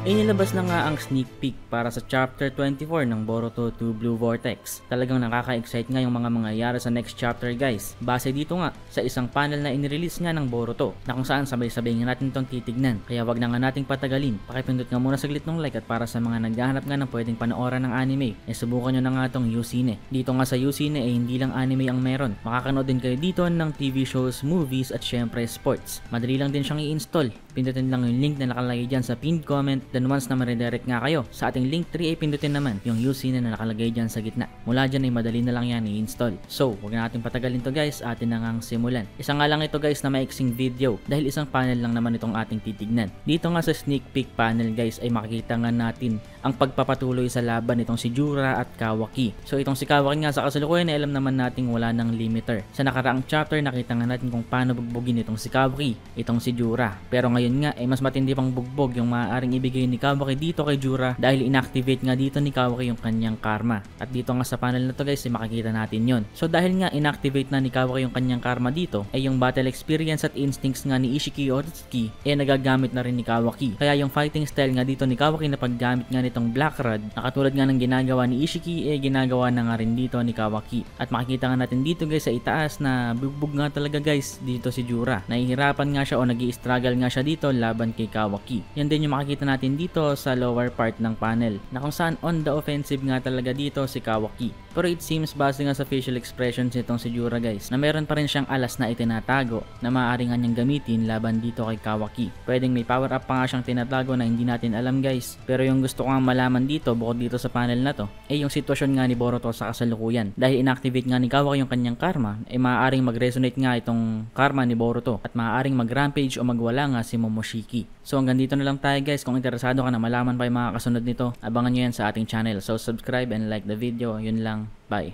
ay nilabas na nga ang sneak peek para sa Chapter 24 ng Boruto 2 Blue Vortex. Talagang nakaka-excite nga yung mga mangyayari sa next chapter guys. Base dito nga sa isang panel na inirelease nga ng Boruto na kung saan sabay-sabay nga natin itong titignan. Kaya wag na nga nating patagalin. Pakipindot nga muna saglit ng like at para sa mga naghahanap nga ng pwedeng panooran ng anime, subukan nyo na nga itong Usine. Dito nga sa Usine hindi lang anime ang meron. Makakanood din kayo dito ng TV shows, movies at syempre sports. Madali lang din siyang i-install. Pindutin lang yung link na nakalagay dyan sa pinned comment. Then once na ma-redirect nga kayo sa ating link 3 ay pindutin naman yung Usine na nakalagay dyan sa gitna. Mula dyan ay madali na lang yan i-install. So huwag na natin patagalin to guys, atin na ngang simulan. Isa nga lang ito guys na maiksing video dahil isang panel lang naman itong ating titignan. Dito nga sa sneak peek panel guys ay makikita nga natin ang pagpapatuloy sa laban nitong si Jura at Kawaki. So itong si Kawaki nga sa kasalukuyan ay alam naman nating wala ng limiter. Sa nakaraang chapter nakita nga natin kung paano bugbugin itong si Kawaki, itong si Jura. Pero ngayon nga ay mas matindi pang bugbog yung maaaring ibigay ni Kawaki dito kay Jura dahil inactivate nga dito ni Kawaki yung kanyang karma. At dito nga sa panel na to guys ay makikita natin yon. So dahil nga inactivate na ni Kawaki yung kanyang karma dito ay yung battle experience at instincts nga ni Ishiki Otsuki ay nagagamit na rin ni Kawaki. Kaya yung fighting style nga dito ni Kawaki na paggamit nga nitong Black Rod na katulad nga ng ginagawa ni Ishiki ay ginagawa na nga rin dito ni Kawaki. At makikita nga natin dito guys sa itaas na bugbog nga talaga guys dito si Jura. Nahihirapan nga siya o nag-i-struggle nga siya dito laban kay Kawaki. Yan din yung makikita natin dito sa lower part ng panel na kung saan on the offensive nga talaga dito si Kawaki. Pero it seems base nga sa facial expressions nitong si Jura guys na meron pa rin siyang alas na itinatago na maaari nga niyang gamitin laban dito kay Kawaki. Pwedeng may power up pa nga siyang tinatago na hindi natin alam guys. Pero yung gusto ko nga malaman dito bukod dito sa panel na to ay yung sitwasyon nga ni Boruto sa kasalukuyan. Dahil inactivate nga ni Kawaki yung kanyang karma ay maaaring mag-resonate nga itong karma ni Boruto at maaaring mag-rampage o magwala nga si Momoshiki. So hanggang dito na lang tayo guys. Kung interesado ka na malaman pa yung mga kasunod nito, abangan nyo yan sa ating channel. So subscribe and like the video. Yun lang. Bye.